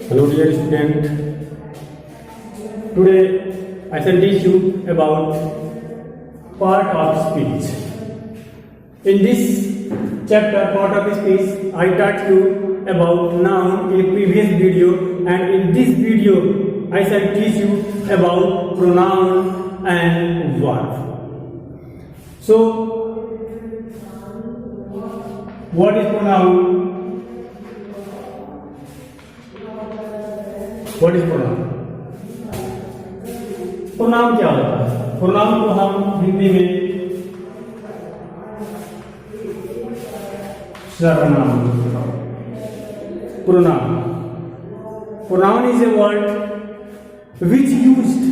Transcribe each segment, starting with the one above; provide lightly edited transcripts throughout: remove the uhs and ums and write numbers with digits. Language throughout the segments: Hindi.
Hello dear student, today I shall teach you about part of speech. In this chapter, part of speech, I taught you about noun in previous video, and in this video I shall teach you about pronoun and verb. So, what is pronoun? What is pronoun? Pronoun क्या होता है? प्रोनाउन को हम हिंदी में सर्वनाम बोलते हैं। Pronoun, pronoun is a word which used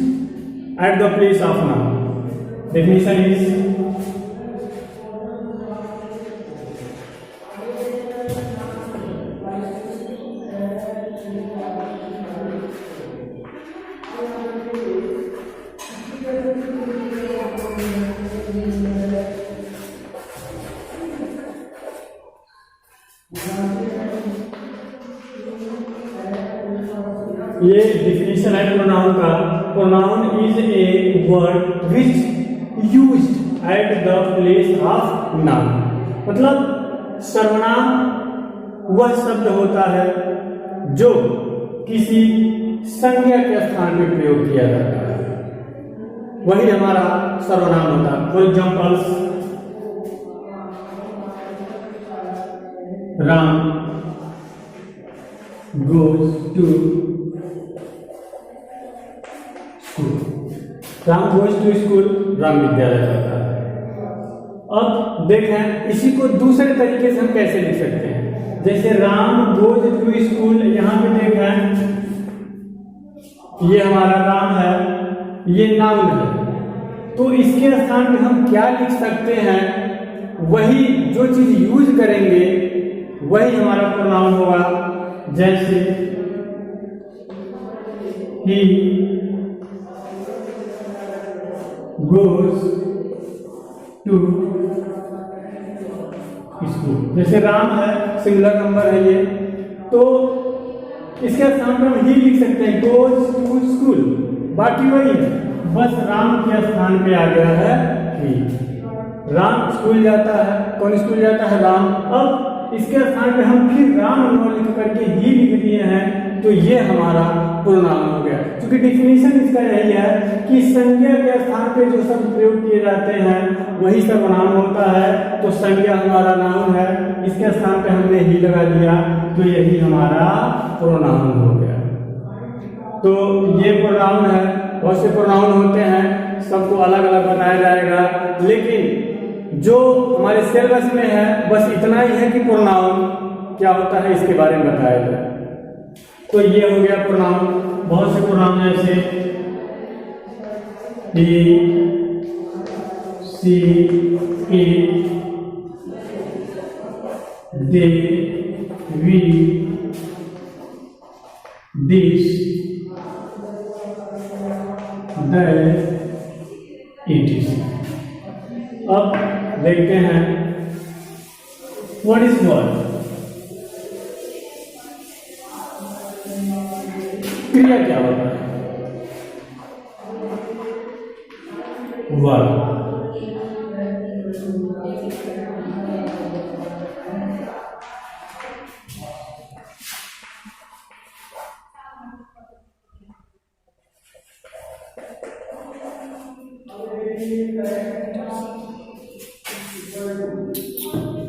at the place of noun. Definition is ये डिफिनेशन है प्रोनाउन का। Pronoun is a word which used at the place of noun. मतलब सर्वनाम वह शब्द होता है जो किसी संज्ञा के स्थान में प्रयोग किया जाता है, वही हमारा सर्वनाम होता है। For example, Ram goes to school। Ram goes to school, Ram विद्यालय जाता है। अब देखें इसी को दूसरे तरीके से हम कैसे लिख सकते हैं। जैसे राम goes to school, यहां पे देखें ये हमारा राम है, ये नाउन है, तो इसके स्थान पे हम क्या लिख सकते हैं? वही जो चीज यूज करेंगे वही हमारा प्रोनाउन होगा। जैसे he goes to school। जैसे राम है, सिंगुलर नंबर है ये, तो इसके स्थान पर हम ही लिख सकते हैं goes to school। बाकी वही है, बस राम के स्थान पे आ गया है ही। राम स्कूल जाता है, कौन स्कूल जाता है? राम। अब इसके स्थान पे हम फिर राम न लिख करके ही लिख दिए हैं, तो ये हमारा प्रोनाउन हो गया। क्योंकि डिफिनेशन इसका यही है कि संज्ञा के स्थान पे जो शब्द प्रयोग किए जाते हैं वही सर्वनाम होता है। तो संज्ञा हमारा नाउन है, इसके स्थान पे हमने ही लगा दिया, तो यही हमारा प्रोनाउन हो गया। तो ये प्रोनाउन है। बहुत से प्रोनाउन होते हैं, सबको अलग अलग बताया जाएगा, लेकिन जो हमारे सिलेबस में है बस इतना ही है कि प्रोनाउन क्या होता है इसके बारे में बताया जाए। तो ये हो गया प्रोनाउन। बहुत से प्रोनाउन जैसे he, she, it, they, we, this, that, etc। अब देखते हैं व्हाट इज वर्ब। क्रिया क्या होता है? Verb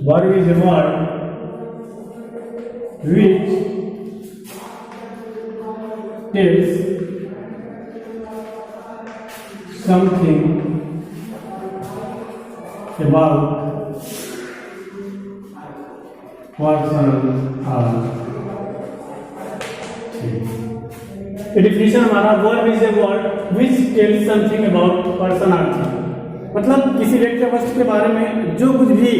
Verb is a word which tells something about person or thing। Definition हमारा verb is a word which tells something about person और थिंग। मतलब किसी व्यक्ति वस्तु के बारे में जो कुछ भी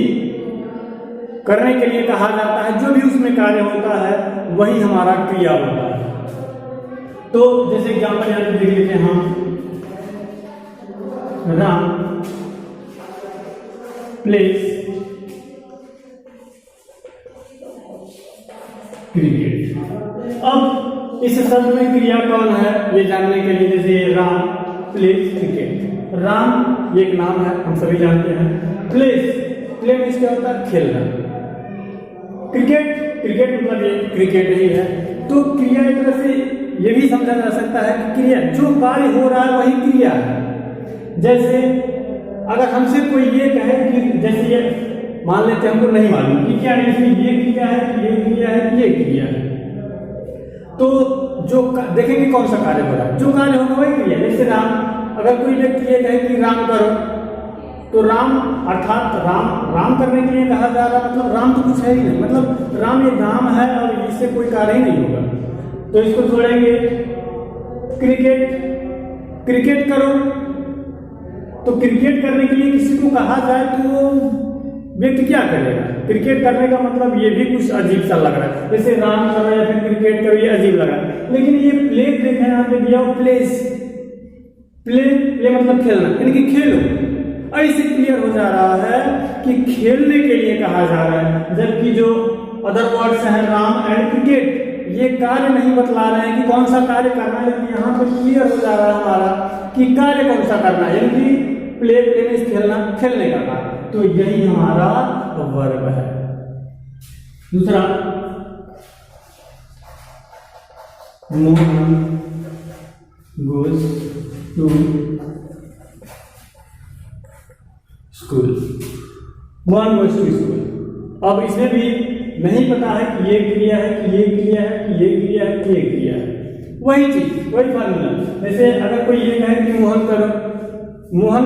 करने के लिए कहा जाता है, जो भी उसमें कार्य होता है वही हमारा क्रिया होता है। तो जैसे एग्जाम्पल यहाँ पे देख लेते हैं हम, राम प्लेस क्रिकेट। अब इस शब्द में क्रिया कौन है ये जानने के लिए, जैसे राम प्लेज क्रिकेट, राम ये एक नाम है हम सभी जानते हैं, प्लेज प्ले में क्या होता है खेलना, क्रिकेट क्रिकेट मतलब ये क्रिकेट ही है। तो क्रिया एक तरह से ये भी समझा जा सकता है कि क्रिया जो कार्य हो रहा है वही क्रिया है। जैसे अगर हमसे कोई ये कहे कि जैसे ये मान लेते हैं हमको नहीं मालूम कि क्या इसमें ये क्रिया है कि ये क्रिया है कि ये क्रिया है, तो जो देखेंगे कौन सा कार्य हो रहा है, जो कार्य होगा वही क्रिया। जैसे राम, अगर कोई व्यक्ति ये कहे कि राम करो, तो राम अर्थात राम करने के लिए कहा जा रहा है, मतलब राम तो कुछ है ही नहीं, मतलब राम ये नाम है और इससे कोई कार्य ही नहीं होगा। तो इसको जोड़ेंगे क्रिकेट करो, तो क्रिकेट करने के लिए किसी को कहा जाए तो व्यक्ति क्या करेगा, क्रिकेट करने का मतलब ये भी कुछ अजीब सा लग रहा है, जैसे राम करो या फिर क्रिकेट करो, ये अजीब लगा। लेकिन ये प्ले देखें यहाँ पे दिया हो प्ले मतलब खेलना, यानी कि खेलो, ऐसे क्लियर हो जा रहा है कि खेलने के लिए कहा जा रहा है। जबकि जो अदर वर्ड्स हैं राम एंड क्रिकेट, ये कार्य नहीं बतला रहे हैं कि कौन सा कार्य करना है, लेकिन यहाँ पे क्लियर हो जा रहा है हमारा कि कार्य कौन सा करना है, यानी कि प्ले में खेलना, खेलने का कार्य। तो यही हमारा वर्ब है। दूसरा, Mohan goes to school, Mohan goes to school. अब इसमें भी नहीं पता है कि ये क्रिया है कि ये क्रिया है कि ये क्रिया है कि ये क्रिया है, वही चीज वही फार्मूला। जैसे अगर कोई ये कहे कि मोहन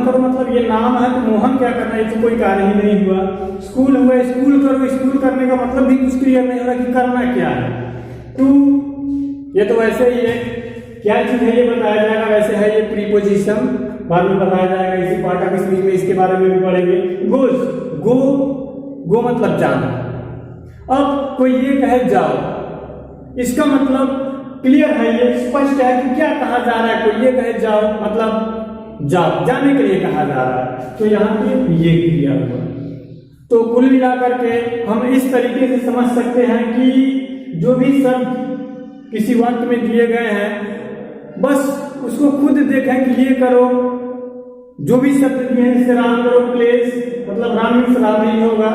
करो मतलब ये नाम है, तो मोहन क्या करना है, इससे कोई कार्य ही नहीं हुआ। स्कूल हुआ, स्कूल करो, स्कूल करने का मतलब भी कुछ क्लियर नहीं हो रहा कि करना क्या है। टू ये तो वैसे ही है, क्या चीज है ये बताया जाएगा, वैसे है ये प्रीपोजिशन, बाद में बताया जाएगा इसी पार्ट ऑफ स्पीच में, इसके बारे में भी पढ़ेंगे। गो मतलब जाना। अब कोई ये कहे जाओ, इसका मतलब क्लियर है, ये स्पष्ट है कि क्या कहा जा रहा है। कोई ये कहे जाओ मतलब जाओ, जाने के लिए कहा जा रहा है, तो यहाँ पे ये क्रिया हुआ। तो कुल मिलाकर के हम इस तरीके से समझ सकते हैं कि जो भी शब्द किसी वाक्य में दिए गए हैं, बस उसको खुद देखें कि ये करो, जो भी शब्द दिए हैं, जैसे राम करो प्लेस मतलब राम ही होगा,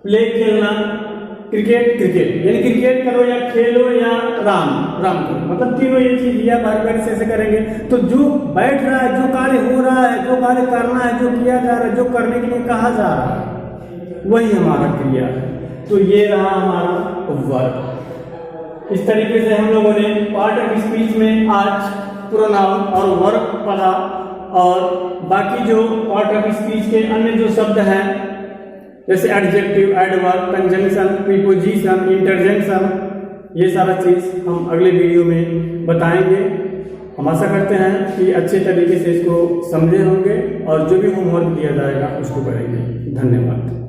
प्ले खेलना, क्रिकेट यानी क्रिकेट करो या खेलो या राम करो, मतलब तीनों ये चीज दिया, बारी से ऐसे करेंगे। तो जो बैठ रहा है, जो कार्य हो रहा है, जो कार्य करना है, जो किया जा रहा है, जो करने के लिए कहा जा रहा है, वही हमारा क्रिया है। तो ये रहा हमारा वर्ब। इस तरीके से हम लोगों ने पार्ट ऑफ स्पीच में आज प्रोनाउन और वर्ब पढ़ा, और बाकी जो पार्ट ऑफ स्पीच के अन्य जो शब्द हैं, जैसे adjective, adverb, conjunction, preposition, interjection, ये सारा चीज हम अगले वीडियो में बताएंगे। हम आशा करते हैं कि अच्छे तरीके से इसको समझे होंगे और जो भी होमवर्क दिया जाएगा उसको करेंगे। धन्यवाद।